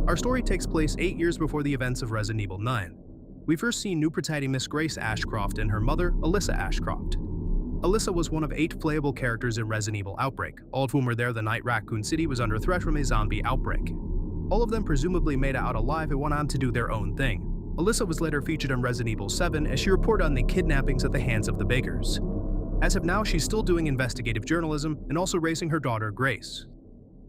Our story takes place 8 years before the events of Resident Evil 9. We first see new protagonist Grace Ashcroft and her mother, Alyssa Ashcroft. Alyssa was one of 8 playable characters in Resident Evil Outbreak, all of whom were there the night Raccoon City was under threat from a zombie outbreak. All of them presumably made it out alive and went on to do their own thing. Alyssa was later featured in Resident Evil 7 as she reported on the kidnappings at the hands of the Bakers. As of now, she's still doing investigative journalism and also raising her daughter, Grace.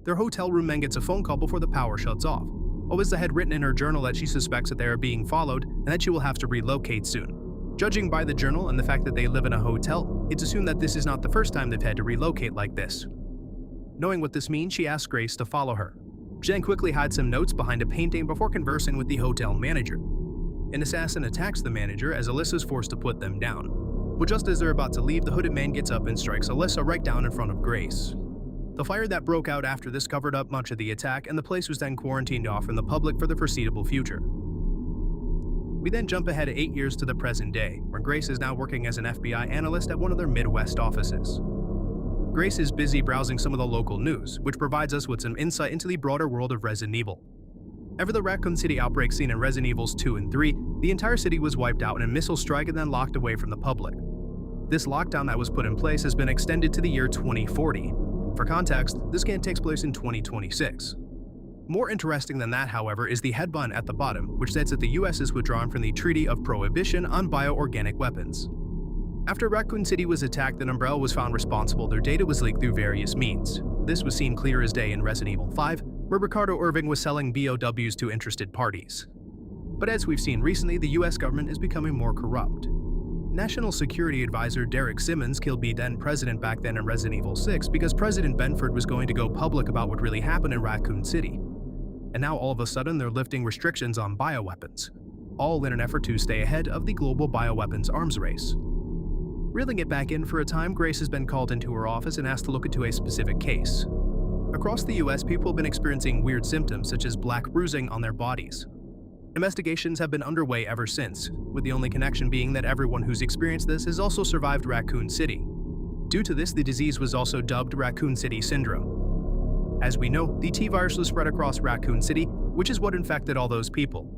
Their hotel roommate gets a phone call before the power shuts off. Alyssa had written in her journal that she suspects that they are being followed and that she will have to relocate soon. Judging by the journal and the fact that they live in a hotel, it's assumed that this is not the first time they've had to relocate like this. Knowing what this means, she asks Grace to follow her. She then quickly hides some notes behind a painting before conversing with the hotel manager. An assassin attacks the manager as Alyssa is forced to put them down. But just as they're about to leave, the hooded man gets up and strikes Alyssa right down in front of Grace. The fire that broke out after this covered up much of the attack, and the place was then quarantined off from the public for the foreseeable future. We then jump ahead 8 years to the present day, where Grace is now working as an FBI analyst at one of their Midwest offices. Grace is busy browsing some of the local news, which provides us with some insight into the broader world of Resident Evil. After the Raccoon City outbreak seen in Resident Evils 2 and 3, the entire city was wiped out in a missile strike and then locked away from the public. This lockdown that was put in place has been extended to the year 2040. For context, this game takes place in 2026. More interesting than that, however, is the headbutton at the bottom, which states that the US is withdrawn from the Treaty of Prohibition on Bioorganic Weapons. After Raccoon City was attacked and Umbrella was found responsible, their data was leaked through various means. This was seen clear as day in Resident Evil 5, where Ricardo Irving was selling BOWs to interested parties. But as we've seen recently, the US government is becoming more corrupt. National Security Advisor Derek Simmons killed the then president back then in Resident Evil 6 because President Benford was going to go public about what really happened in Raccoon City. And now all of a sudden they're lifting restrictions on bioweapons, all in an effort to stay ahead of the global bioweapons arms race. Reeling it back in for a time, Grace has been called into her office and asked to look into a specific case. Across the US, people have been experiencing weird symptoms such as black bruising on their bodies. Investigations have been underway ever since, with the only connection being that everyone who's experienced this has also survived Raccoon City. Due to this, the disease was also dubbed Raccoon City Syndrome. As we know, the T-virus was spread across Raccoon City, which is what infected all those people.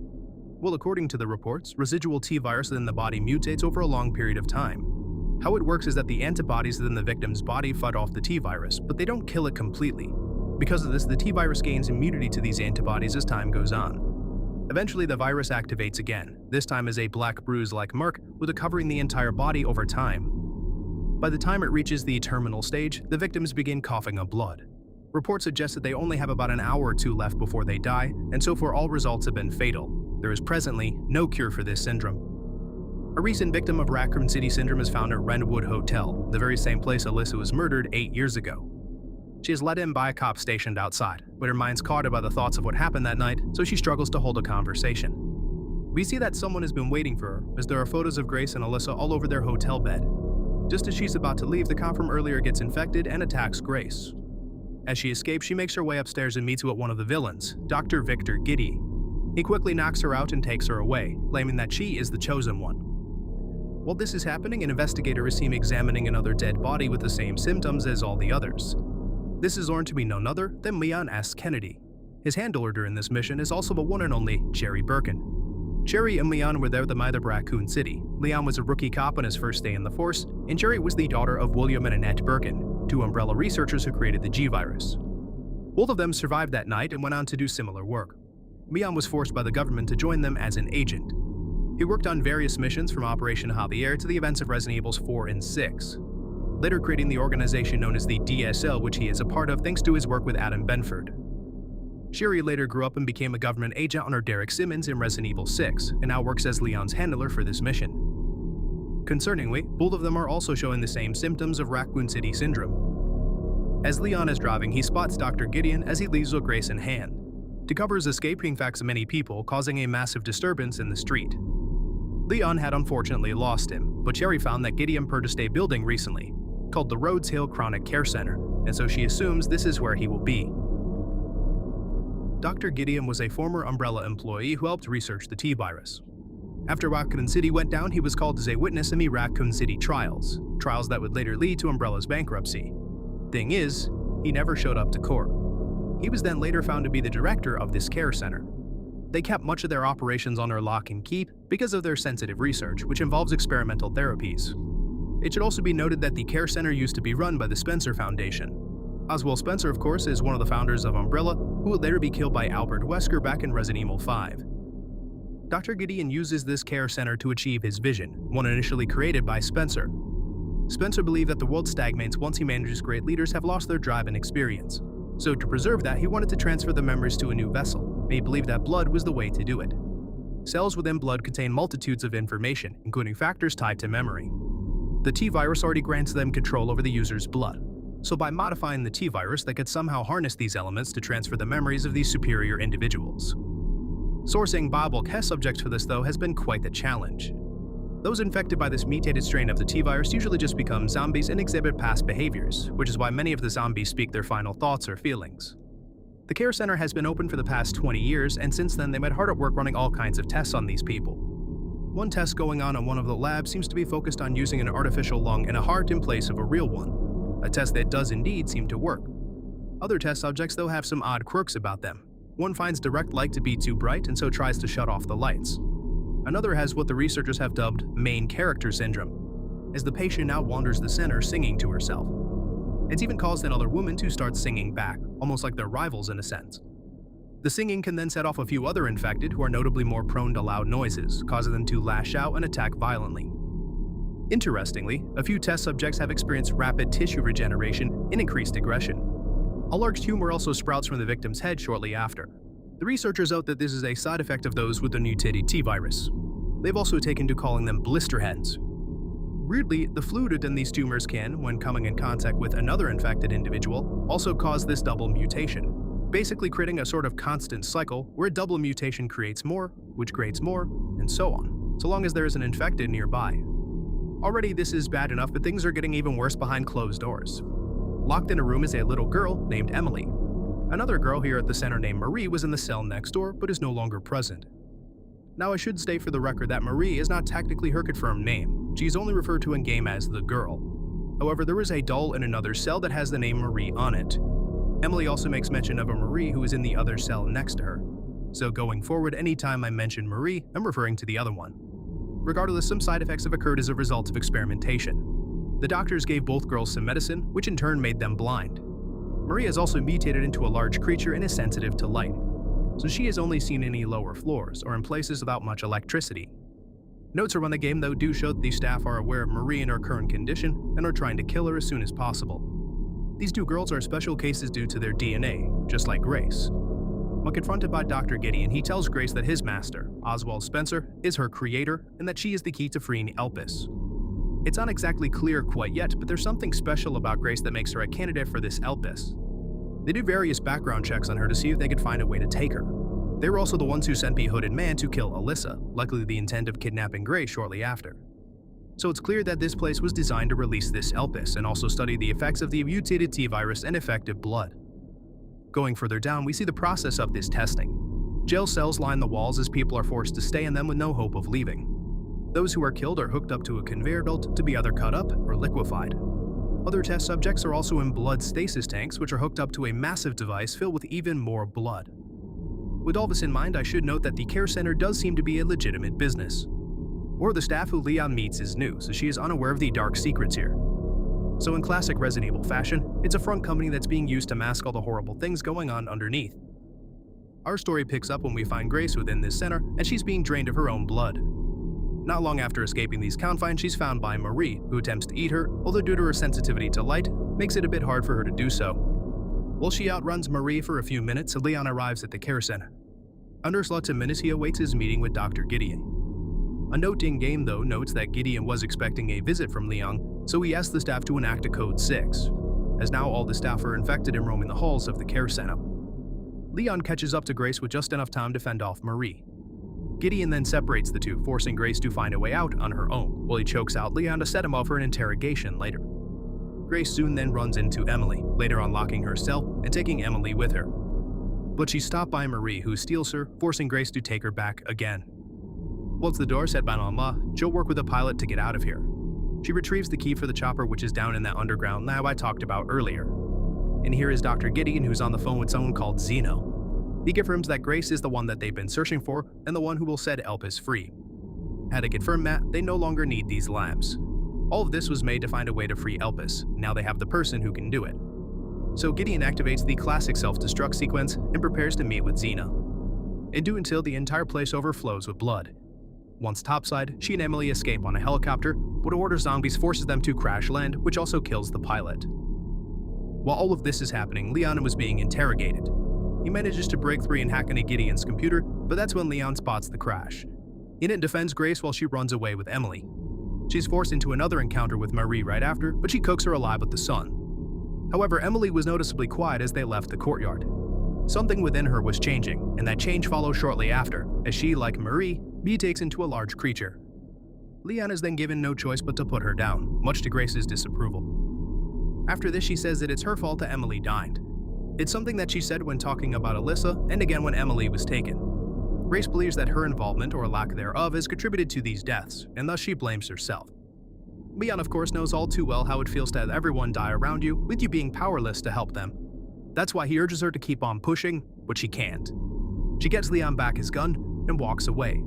Well, according to the reports, residual T-virus within the body mutates over a long period of time. How it works is that the antibodies within the victim's body fight off the T-virus, but they don't kill it completely. Because of this, the T-virus gains immunity to these antibodies as time goes on. Eventually, the virus activates again, this time as a black bruise-like mark, with it covering the entire body over time. By the time it reaches the terminal stage, the victims begin coughing up blood. Reports suggest that they only have about an hour or two left before they die, and so far all results have been fatal. There is presently no cure for this syndrome. A recent victim of Raccoon City Syndrome is found at Redwood Hotel, the very same place Alyssa was murdered 8 years ago. She is led in by a cop stationed outside, but her mind's clouded by the thoughts of what happened that night, so she struggles to hold a conversation. We see that someone has been waiting for her, as there are photos of Grace and Alyssa all over their hotel bed. Just as she's about to leave, the cop from earlier gets infected and attacks Grace. As she escapes, she makes her way upstairs and meets with one of the villains, Dr. Victor Giddy. He quickly knocks her out and takes her away, claiming that she is the chosen one. While this is happening, an investigator is seen examining another dead body with the same symptoms as all the others. This is learned to be none other than Leon S. Kennedy. His handler during this mission is also the one and only Cherry Birkin. Cherry and Leon were there the night of Raccoon City. Leon was a rookie cop on his first day in the force, and Cherry was the daughter of William and Annette Birkin, 2 Umbrella researchers who created the G-virus. Both of them survived that night and went on to do similar work. Leon was forced by the government to join them as an agent. He worked on various missions from Operation Javier to the events of Resident Evils 4 and 6. Later creating the organization known as the DSL, which he is a part of thanks to his work with Adam Benford. Cherry later grew up and became a government agent under Derek Simmons in Resident Evil 6, and now works as Leon's handler for this mission. Concerningly, both of them are also showing the same symptoms of Raccoon City Syndrome. As Leon is driving, he spots Dr. Gideon as he leaves with Grace in hand. To cover his escape, he infects many people, causing a massive disturbance in the street. Leon had unfortunately lost him, but Cherry found that Gideon purchased a building recently, called the Rhodes Hill Chronic Care Center, and so she assumes this is where he will be. Dr. Gideon was a former Umbrella employee who helped research the T-virus. After Raccoon City went down, he was called as a witness in the Raccoon City trials that would later lead to Umbrella's bankruptcy. Thing is, he never showed up to court. He was then later found to be the director of this care center. They kept much of their operations under lock and key because of their sensitive research, which involves experimental therapies. It should also be noted that the care center used to be run by the Spencer Foundation. Oswald Spencer, of course, is one of the founders of Umbrella, who would later be killed by Albert Wesker back in Resident Evil 5. Dr. Gideon uses this care center to achieve his vision, one initially created by Spencer. Spencer believed that the world stagnates once humanity's great leaders have lost their drive and experience. So to preserve that, he wanted to transfer the memories to a new vessel, and he believed that blood was the way to do it. Cells within blood contain multitudes of information, including factors tied to memory. The T-virus already grants them control over the user's blood. So by modifying the T-virus, they could somehow harness these elements to transfer the memories of these superior individuals. Sourcing viable test subjects for this, though, has been quite the challenge. Those infected by this mutated strain of the T-virus usually just become zombies and exhibit past behaviors, which is why many of the zombies speak their final thoughts or feelings. The care center has been open for the past 20 years, and since then they've been hard at work running all kinds of tests on these people. One test going on in one of the labs seems to be focused on using an artificial lung and a heart in place of a real one, a test that does indeed seem to work. Other test subjects, though, have some odd quirks about them. One finds direct light to be too bright and so tries to shut off the lights. Another has what the researchers have dubbed main character syndrome, as the patient now wanders the center singing to herself. It's even caused another woman to start singing back, almost like they're rivals in a sense. The singing can then set off a few other infected who are notably more prone to loud noises, causing them to lash out and attack violently. Interestingly, a few test subjects have experienced rapid tissue regeneration and increased aggression. A large tumor also sprouts from the victim's head shortly after. The researchers note that this is a side effect of those with the mutated T-virus. They've also taken to calling them blister heads. Weirdly, the fluid within these tumors can, when coming in contact with another infected individual, also cause this double mutation, basically creating a sort of constant cycle where a double mutation creates more, which creates more, and so on, so long as there is an infected nearby. Already this is bad enough, but things are getting even worse behind closed doors. Locked in a room is a little girl named Emily. Another girl here at the center named Marie was in the cell next door, but is no longer present. Now I should state for the record that Marie is not technically her confirmed name. She is only referred to in-game as the girl. However, there is a doll in another cell that has the name Marie on it. Emily also makes mention of a Marie who is in the other cell next to her. So going forward, anytime I mention Marie, I'm referring to the other one. Regardless, some side effects have occurred as a result of experimentation. The doctors gave both girls some medicine, which in turn made them blind. Marie has also mutated into a large creature and is sensitive to light, so she has only seen any lower floors or in places without much electricity. Notes around the game, though, do show that the staff are aware of Marie and her current condition and are trying to kill her as soon as possible. These two girls are special cases due to their DNA, just like Grace. When confronted by Dr. Gideon, he tells Grace that his master, Oswald Spencer, is her creator and that she is the key to freeing Elpis. It's not exactly clear quite yet, but there's something special about Grace that makes her a candidate for this Elpis. They do various background checks on her to see if they could find a way to take her. They were also the ones who sent the hooded man to kill Alyssa, likely the intent of kidnapping Grace shortly after. So it's clear that this place was designed to release this Elpis and also study the effects of the mutated T-virus and effective blood. Going further down, we see the process of this testing. Jail cells line the walls as people are forced to stay in them with no hope of leaving. Those who are killed are hooked up to a conveyor belt to be either cut up or liquefied. Other test subjects are also in blood stasis tanks, which are hooked up to a massive device filled with even more blood. With all this in mind, I should note that the care center does seem to be a legitimate business. Or the staff who Leon meets is new, so she is unaware of the dark secrets here. So in classic Resident Evil fashion, it's a front company that's being used to mask all the horrible things going on underneath. Our story picks up when we find Grace within this center, and she's being drained of her own blood. Not long after escaping these confines, she's found by Marie, who attempts to eat her, although due to her sensitivity to light, makes it a bit hard for her to do so. While she outruns Marie for a few minutes, Leon arrives at the care center. Under slots of minutes, he awaits his meeting with Dr. Gideon. A note in-game, though, notes that Gideon was expecting a visit from Leon, so he asks the staff to enact a Code 6, as now all the staff are infected and roaming the halls of the care center. Leon catches up to Grace with just enough time to fend off Marie. Gideon then separates the two, forcing Grace to find a way out on her own, while he chokes out Leon to set him up for an interrogation later. Grace soon then runs into Emily, later unlocking her cell and taking Emily with her. But she's stopped by Marie, who steals her, forcing Grace to take her back again. Once the door set by Mama, she'll work with the pilot to get out of here. She retrieves the key for the chopper, which is down in that underground lab I talked about earlier. and here is Dr. Gideon, who's on the phone with someone called Zeno. He confirms that Grace is the one that they've been searching for and the one who will set Elpis free. Had to confirm that, they no longer need these labs. All of this was made to find a way to free Elpis. Now they have the person who can do it. So Gideon activates the classic self-destruct sequence and prepares to meet with Zeno. And do until the entire place overflows with blood. Once topside, she and Emily escape on a helicopter, but a horde of zombies forces them to crash land, which also kills the pilot. While all of this is happening, Leon was being interrogated. He manages to break free and hack into Gideon's computer, but that's when Leon spots the crash. He then defends Grace while she runs away with Emily. She's forced into another encounter with Marie right after, but she cooks her alive with the sun. However, Emily was noticeably quiet as they left the courtyard. Something within her was changing, and that change follows shortly after, as she, like Marie, mutates into a large creature. Leon is then given no choice but to put her down, much to Grace's disapproval. After this, she says that it's her fault that Emily died. It's something that she said when talking about Alyssa, and again when Emily was taken. Grace believes that her involvement, or lack thereof, has contributed to these deaths, and thus she blames herself. Leon, of course, knows all too well how it feels to have everyone die around you, with you being powerless to help them. That's why he urges her to keep on pushing, but she can't. She gets Leon back his gun and walks away.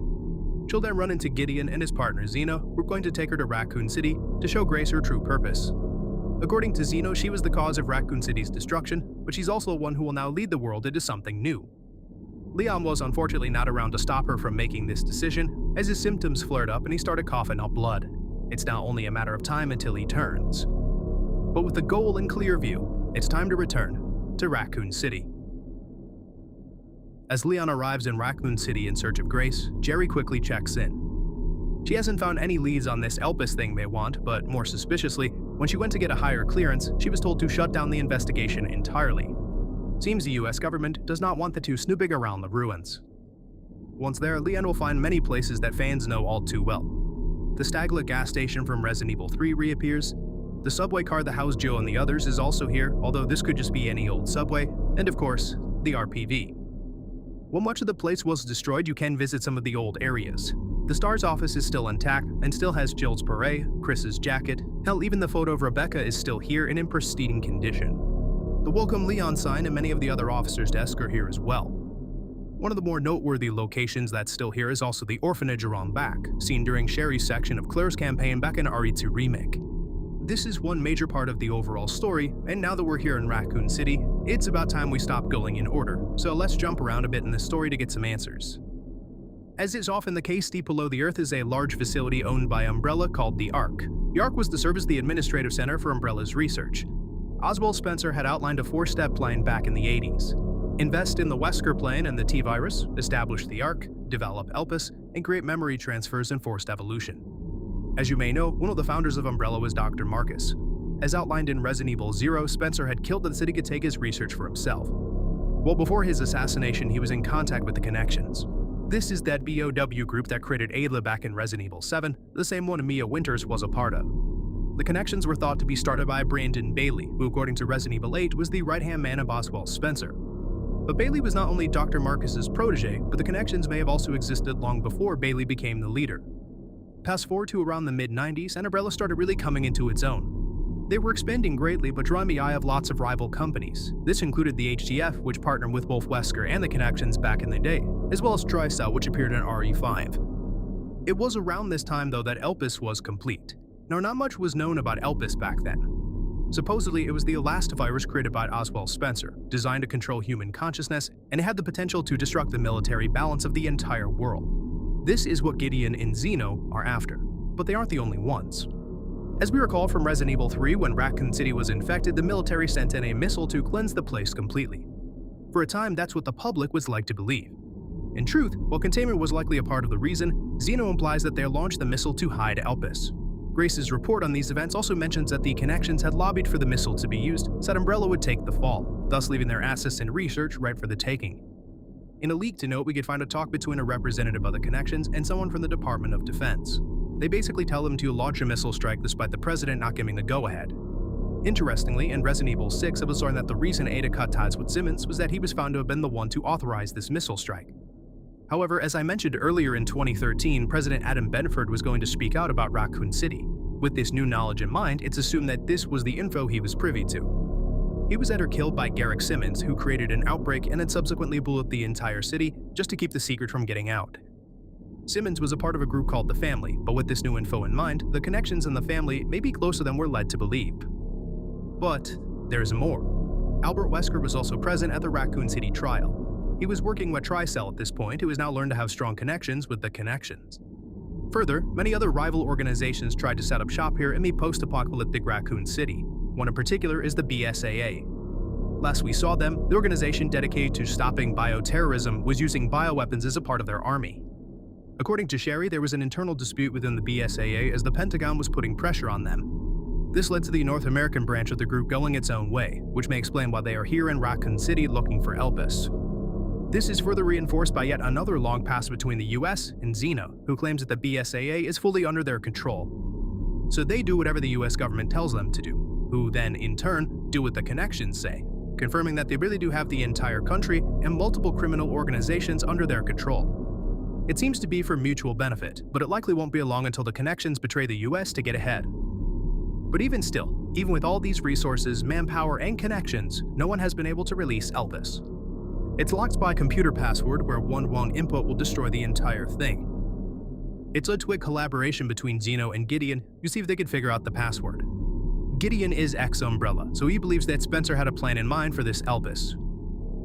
She'll then run into Gideon and his partner Zeno, who are going to take her to Raccoon City to show Grace her true purpose. According to Zeno, she was the cause of Raccoon City's destruction, but she's also one who will now lead the world into something new. Leon was unfortunately not around to stop her from making this decision, as his symptoms flared up and he started coughing up blood. It's now only a matter of time until he turns. But with the goal in clear view, it's time to return to Raccoon City. As Leon arrives in Raccoon City in search of Grace, Jerry quickly checks in. She hasn't found any leads on this Elpis thing they want, but more suspiciously, when she went to get a higher clearance, she was told to shut down the investigation entirely. Seems the US government does not want the two snooping around the ruins. Once there, Leon will find many places that fans know all too well. The Staglet gas station from Resident Evil 3 reappears. The subway car that housed Joe and the others is also here, although this could just be any old subway, and of course, the RPV. While much of the place was destroyed, you can visit some of the old areas. The STARS office is still intact and still has Jill's beret, Chris's jacket. Hell, even the photo of Rebecca is still here and in pristine condition. The Welcome Leon sign and many of the other officers' desks are here as well. One of the more noteworthy locations that's still here is also the orphanage around back, seen during Sherry's section of Claire's campaign back in RE2 Remake. This is one major part of the overall story, and now that we're here in Raccoon City, it's about time we stop going in order, so let's jump around a bit in this story to get some answers. As is often the case, deep below the Earth is a large facility owned by Umbrella called the Ark. The Ark was to serve as the administrative center for Umbrella's research. Oswald Spencer had outlined a 4-step plan back in the 80s. Invest in the Wesker plan and the T-virus, establish the Ark, develop Elpis, and create memory transfers and forced evolution. As you may know, one of the founders of Umbrella was Dr. Marcus. As outlined in Resident Evil 0, Spencer had killed so that he could take his research for himself. Well, before his assassination, he was in contact with the Connections. This is that BOW group that created Ayla back in Resident Evil 7, the same one Mia Winters was a part of. The Connections were thought to be started by Brandon Bailey, who according to Resident Evil 8 was the right-hand man of Oswald Spencer. But Bailey was not only Dr. Marcus's protege, but the Connections may have also existed long before Bailey became the leader. Fast forward to around the mid-90s, and Umbrella started really coming into its own. They were expanding greatly, but drawing the eye of lots of rival companies. This included the HTF, which partnered with both Wesker and the Connections back in the day, as well as TriCell, which appeared in RE5. It was around this time, though, that Elpis was complete. Now, not much was known about Elpis back then. Supposedly, it was the last virus created by Oswald Spencer, designed to control human consciousness, and it had the potential to disrupt the military balance of the entire world. This is what Gideon and Zeno are after, but they aren't the only ones. As we recall from Resident Evil 3, when Raccoon City was infected, the military sent in a missile to cleanse the place completely. For a time, that's what the public was like to believe. In truth, while containment was likely a part of the reason, Zeno implies that they launched the missile to hide Elpis. Grace's report on these events also mentions that the Connections had lobbied for the missile to be used, so that Umbrella would take the fall, thus leaving their assets and research ripe for the taking. In a leak to note, we could find a talk between a representative of the Connections and someone from the Department of Defense. They basically tell them to launch a missile strike despite the president not giving the go-ahead. Interestingly, in Resident Evil 6, it was learned that the reason Ada cut ties with Simmons was that he was found to have been the one to authorize this missile strike. However, as I mentioned earlier in 2013, President Adam Benford was going to speak out about Raccoon City. With this new knowledge in mind, it's assumed that this was the info he was privy to. He was later killed by Garrick Simmons, who created an outbreak and then subsequently blew up the entire city just to keep the secret from getting out. Simmons was a part of a group called the Family, but with this new info in mind, the connections in the Family may be closer than we're led to believe. But there's more. Albert Wesker was also present at the Raccoon City trial. He was working with Tricell at this point, who has now learned to have strong connections with the Connections. Further, many other rival organizations tried to set up shop here in the post-apocalyptic Raccoon City. One in particular is the BSAA. Last we saw them, the organization dedicated to stopping bioterrorism was using bioweapons as a part of their army. According to Sherry, there was an internal dispute within the BSAA as the Pentagon was putting pressure on them. This led to the North American branch of the group going its own way, which may explain why they are here in Raccoon City looking for Elpis. This is further reinforced by yet another long pass between the US and Xeno, who claims that the BSAA is fully under their control. So they do whatever the US government tells them to do, who then, in turn, do what the Connections say, confirming that they really do have the entire country and multiple criminal organizations under their control. It seems to be for mutual benefit, but it likely won't be long until the Connections betray the US to get ahead. But even still, even with all these resources, manpower, and connections, no one has been able to release Elpis. It's locked by a computer password where one wrong input will destroy the entire thing. It's led to a collaboration between Xeno and Gideon to see if they could figure out the password. Gideon is ex-Umbrella, so he believes that Spencer had a plan in mind for this Elpis.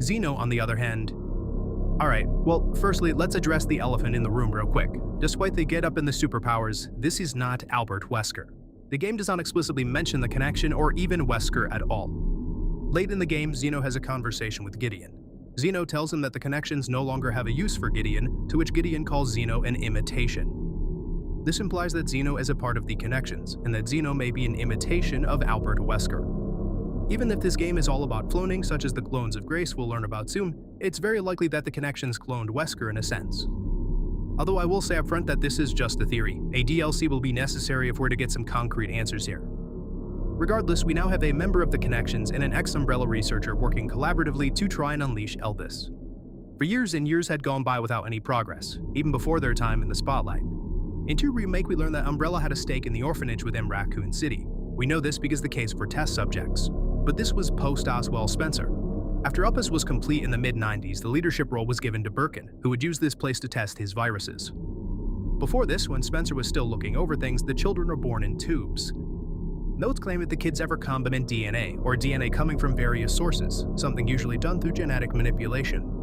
Xeno, on the other hand, alright, well, firstly, let's address the elephant in the room real quick. Despite the get up in the superpowers, this is not Albert Wesker. The game does not explicitly mention the Connection or even Wesker at all. Late in the game, Xeno has a conversation with Gideon. Xeno tells him that the Connections no longer have a use for Gideon, to which Gideon calls Xeno an imitation. This implies that Xeno is a part of the Connections, and that Xeno may be an imitation of Albert Wesker. Even if this game is all about cloning, such as the clones of Grace we'll learn about soon, it's very likely that the Connections cloned Wesker in a sense. Although I will say up front that this is just a theory. A DLC will be necessary if we're to get some concrete answers here. Regardless, we now have a member of the Connections and an ex-Umbrella researcher working collaboratively to try and unleash Elpis. For years and years had gone by without any progress, even before their time in the spotlight. In 2 Remake, we learned that Umbrella had a stake in the orphanage within Raccoon City. We know this because the case for test subjects. But this was post-Oswald Spencer. After Elpis was complete in the mid-90s, the leadership role was given to Birkin, who would use this place to test his viruses. Before this, when Spencer was still looking over things, the children were born in tubes. Notes claim that the kids ever combined DNA, or DNA coming from various sources, something usually done through genetic manipulation.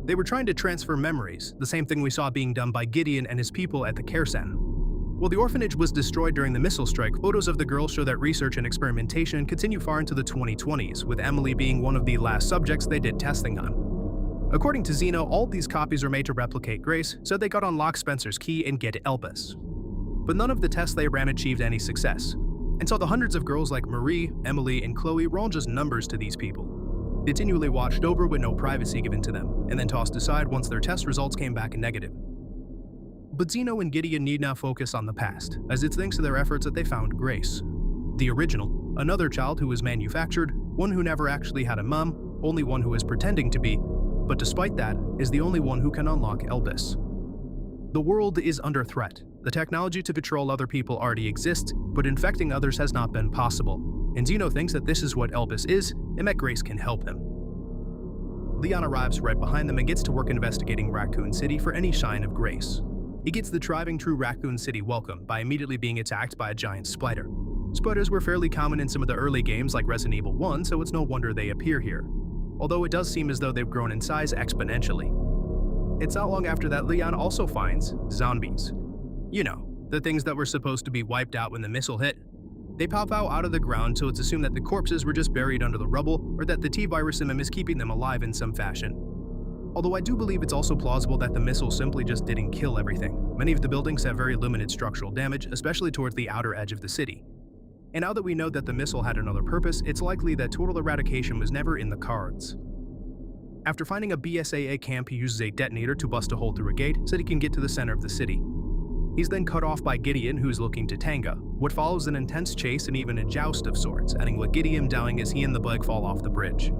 They were trying to transfer memories, the same thing we saw being done by Gideon and his people at the Care Center. While the orphanage was destroyed during the missile strike, photos of the girls show that research and experimentation continue far into the 2020s, with Emily being one of the last subjects they did testing on. According to Xeno, all these copies are made to replicate Grace, so they could unlock Spencer's key and get Elpis. But none of the tests they ran achieved any success, and so the hundreds of girls like Marie, Emily, and Chloe were all just numbers to these people, continually watched over with no privacy given to them, and then tossed aside once their test results came back negative. But Xeno and Gideon need not focus on the past, as it's thanks to their efforts that they found Grace. The original, another child who was manufactured, one who never actually had a mom, only one who is pretending to be, but despite that, is the only one who can unlock Elpis. The world is under threat. The technology to control other people already exists, but infecting others has not been possible, and Xeno thinks that this is what Elpis is, and that Grace can help him. Leon arrives right behind them and gets to work investigating Raccoon City for any sign of Grace. He gets the tried and true Raccoon City welcome by immediately being attacked by a giant spider. Spiders were fairly common in some of the early games like Resident Evil 1, so it's no wonder they appear here. Although it does seem as though they've grown in size exponentially. It's not long after that Leon also finds zombies. You know, the things that were supposed to be wiped out when the missile hit. They pop out of the ground, so it's assumed that the corpses were just buried under the rubble, or that the T-virus in them is keeping them alive in some fashion. Although I do believe it's also plausible that the missile simply just didn't kill everything. Many of the buildings have very limited structural damage, especially towards the outer edge of the city. And now that we know that the missile had another purpose, it's likely that total eradication was never in the cards. After finding a BSAA camp, he uses a detonator to bust a hole through a gate so that he can get to the center of the city. He's then cut off by Gideon, who's looking to Tanga. What follows an intense chase and even a joust of sorts, ending with Gideon dying as he and the bug fall off the bridge.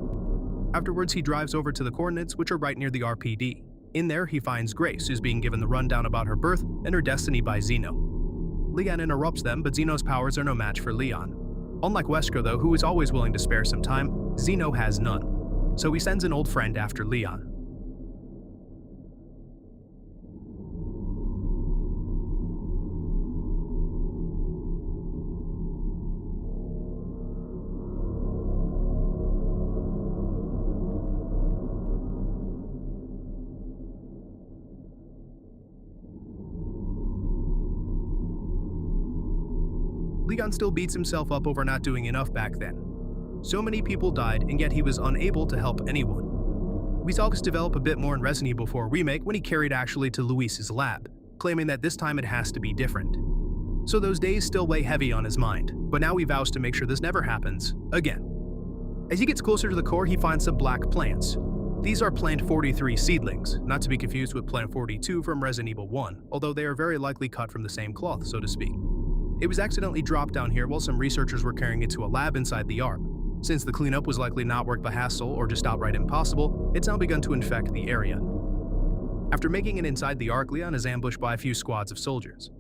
Afterwards, he drives over to the coordinates, which are right near the RPD. In there, he finds Grace, who's being given the rundown about her birth and her destiny by Xeno. Leon interrupts them, but Xeno's powers are no match for Leon. Unlike Wesker, though, who is always willing to spare some time, Zeno has none, so he sends an old friend after Leon. Leon still beats himself up over not doing enough back then. So many people died, and yet he was unable to help anyone. We saw this develop a bit more in Resident Evil 4 Remake when he carried Ashley to Luis's lab, claiming that this time it has to be different. So those days still weigh heavy on his mind, but now he vows to make sure this never happens again. As he gets closer to the core, he finds some black plants. These are Plant 43 seedlings, not to be confused with Plant 42 from Resident Evil 1, although they are very likely cut from the same cloth, so to speak. It was accidentally dropped down here while some researchers were carrying it to a lab inside the Ark. Since the cleanup was likely not worth the hassle or just outright impossible, it's now begun to infect the area. After making it inside the Ark, Leon is ambushed by a few squads of soldiers.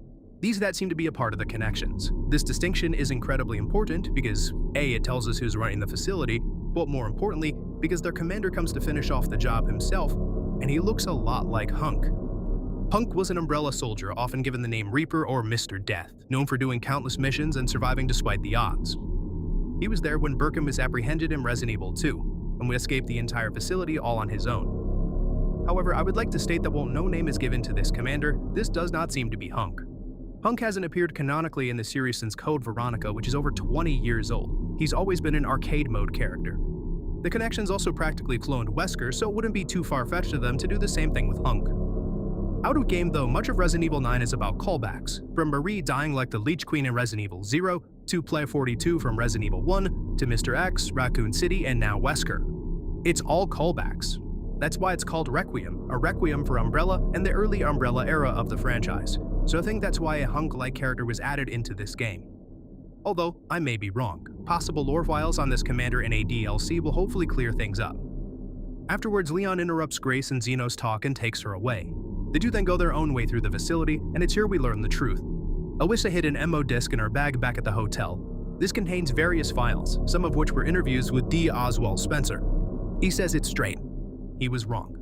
These that seem to be a part of the connections. This distinction is incredibly important because A, it tells us who's running the facility, but more importantly, because their commander comes to finish off the job himself, and he looks a lot like Hunk. Hunk was an Umbrella soldier, often given the name Reaper or Mr. Death, known for doing countless missions and surviving despite the odds. He was there when Birkin was apprehended in Resident Evil 2, and would escape the entire facility all on his own. However, I would like to state that while no name is given to this commander, this does not seem to be Hunk. Hunk hasn't appeared canonically in the series since Code Veronica, which is over 20 years old. He's always been an arcade mode character. The connections also practically cloned Wesker, so it wouldn't be too far-fetched of them to do the same thing with Hunk. Out of game though, much of Resident Evil 9 is about callbacks, from Marie dying like the Leech Queen in Resident Evil 0, to Plant 42 from Resident Evil 1, to Mr. X, Raccoon City, and now Wesker. It's all callbacks. That's why it's called Requiem, a requiem for Umbrella and the early Umbrella era of the franchise, so I think that's why a Hunk-like character was added into this game. Although, I may be wrong. Possible lore files on this commander in a DLC will hopefully clear things up. Afterwards, Leon interrupts Grace and Zeno's talk and takes her away. The two then go their own way through the facility, and it's here we learn the truth. Alyssa hid an MO disc in her bag back at the hotel. This contains various files, some of which were interviews with D. Oswald Spencer. He says it's straight. He was wrong.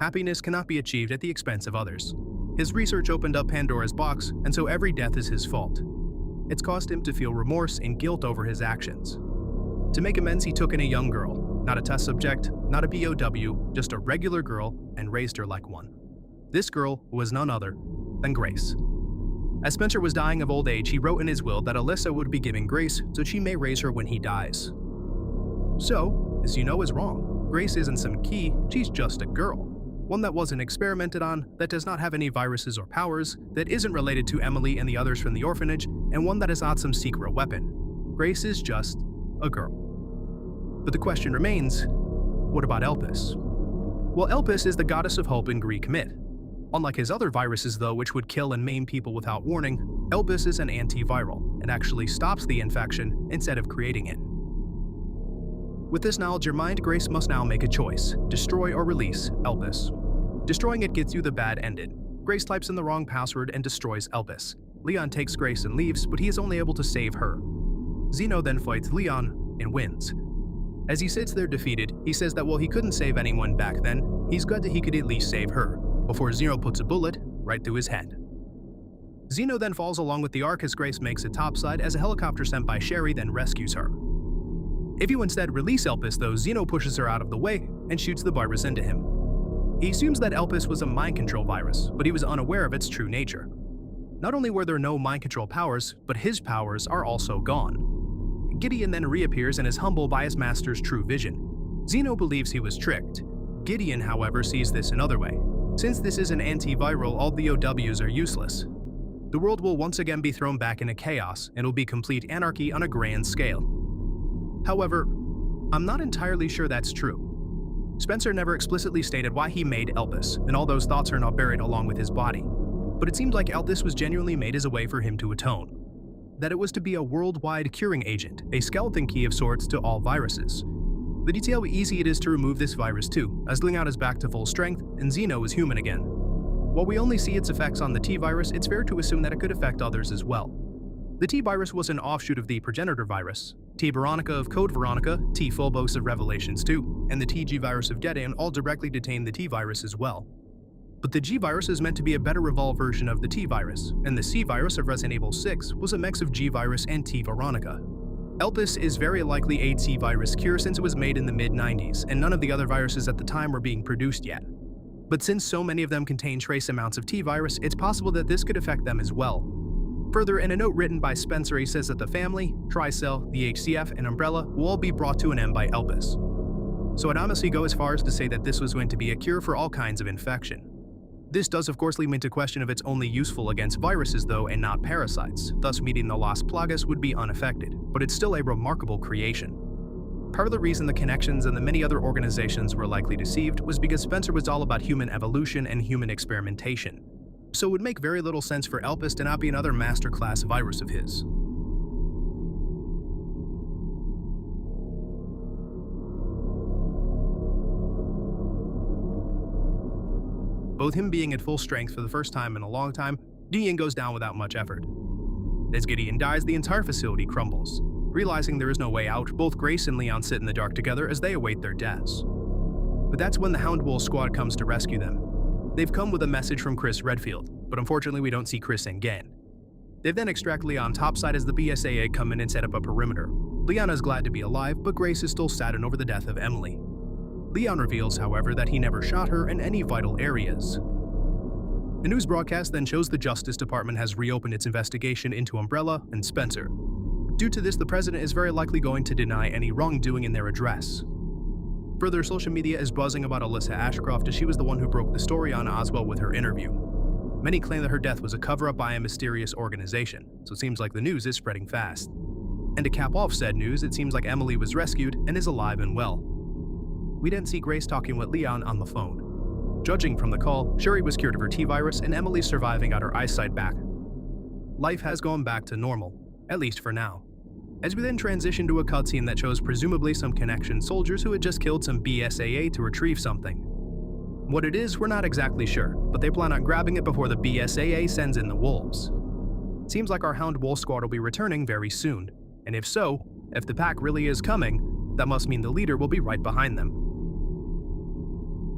Happiness cannot be achieved at the expense of others. His research opened up Pandora's box, and so every death is his fault. It's caused him to feel remorse and guilt over his actions. To make amends, he took in a young girl, not a test subject, not a POW, just a regular girl, and raised her like one. This girl was none other than Grace. As Spencer was dying of old age, he wrote in his will that Alyssa would be giving Grace so she may raise her when he dies. So, as you know is wrong. Grace isn't some key, she's just a girl. One that wasn't experimented on, that does not have any viruses or powers, that isn't related to Emily and the others from the orphanage, and one that is not some secret weapon. Grace is just a girl. But the question remains, what about Elpis? Well, Elpis is the goddess of hope in Greek myth. Unlike his other viruses though, which would kill and maim people without warning, Elpis is an antiviral and actually stops the infection instead of creating it. With this knowledge in mind, Grace must now make a choice, destroy or release Elpis. Destroying it gets you the bad ended. Grace types in the wrong password and destroys Elpis. Leon takes Grace and leaves, but he is only able to save her. Zeno then fights Leon and wins. As he sits there defeated, he says that while he couldn't save anyone back then, he's glad that he could at least save her, before Zeno puts a bullet right through his head. Zeno then falls along with the Ark as Grace makes it topside as a helicopter sent by Sherry then rescues her. If you instead release Elpis though, Zeno pushes her out of the way and shoots the virus into him. He assumes that Elpis was a mind control virus, but he was unaware of its true nature. Not only were there no mind control powers, but his powers are also gone. Gideon then reappears and is humbled by his master's true vision. Zeno believes he was tricked. Gideon, however, sees this another way. Since this is an antiviral, all the OWs are useless. The world will once again be thrown back into chaos, and will be complete anarchy on a grand scale. However, I'm not entirely sure that's true. Spencer never explicitly stated why he made Elpis, and all those thoughts are not buried along with his body. But it seemed like Elpis was genuinely made as a way for him to atone. That it was to be a worldwide curing agent, a skeleton key of sorts to all viruses. The detail how easy it is to remove this virus too, as Leon is back to full strength and Zeno is human again. While we only see its effects on the T-virus, it's fair to assume that it could affect others as well. The T-virus was an offshoot of the progenitor virus, T. Veronica of Code Veronica, T. Phobos of Revelations 2, and the TG virus of Dedan all directly detain the T virus as well. But the G virus is meant to be a better evolved version of the T virus, and the C virus of Resident Evil 6 was a mix of G virus and T Veronica. Elpis is very likely a T virus cure since it was made in the mid-90s, and none of the other viruses at the time were being produced yet. But since so many of them contain trace amounts of T virus, it's possible that this could affect them as well. Further, in a note written by Spencer, he says that the family, Tricell, the HCF, and Umbrella will all be brought to an end by Elpis. So I'd honestly go as far as to say that this was going to be a cure for all kinds of infection. This does of course lead me to question if it's only useful against viruses though and not parasites, thus meaning the Las Plagas would be unaffected, but it's still a remarkable creation. Part of the reason the connections and the many other organizations were likely deceived was because Spencer was all about human evolution and human experimentation. So it would make very little sense for Elpis to not be another masterclass virus of his. Both him being at full strength for the first time in a long time, Gideon goes down without much effort. As Gideon dies, the entire facility crumbles. Realizing there is no way out, both Grace and Leon sit in the dark together as they await their deaths. But that's when the Hound Wolf squad comes to rescue them. They've come with a message from Chris Redfield, but unfortunately we don't see Chris again. They then extract Leon topside as the BSAA come in and set up a perimeter. Leon is glad to be alive, but Grace is still saddened over the death of Emily. Leon reveals, however, that he never shot her in any vital areas. The news broadcast then shows the Justice Department has reopened its investigation into Umbrella and Spencer. Due to this, the president is very likely going to deny any wrongdoing in their address. Further, social media is buzzing about Alyssa Ashcroft as she was the one who broke the story on Oswald with her interview. Many claim that her death was a cover-up by a mysterious organization, so it seems like the news is spreading fast. And to cap off said news, it seems like Emily was rescued and is alive and well. We didn't see Grace talking with Leon on the phone. Judging from the call, Sherry was cured of her T-virus and Emily's surviving got her eyesight back. Life has gone back to normal, at least for now. As we then transition to a cutscene that shows presumably some Connection soldiers who had just killed some BSAA to retrieve something. What it is, we're not exactly sure, but they plan on grabbing it before the BSAA sends in the wolves. Seems like our Hound Wolf squad will be returning very soon, and if so, if the pack really is coming, that must mean the leader will be right behind them.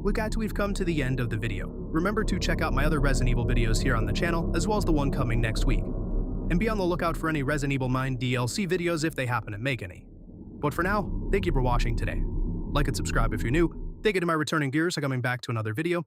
With that, we've come to the end of the video. Remember to check out my other Resident Evil videos here on the channel, as well as the one coming next week. And be on the lookout for any Resident Evil 9 DLC videos if they happen to make any. But for now, thank you for watching today. Like and subscribe if you're new. Thank you to my returning viewers for coming back to another video,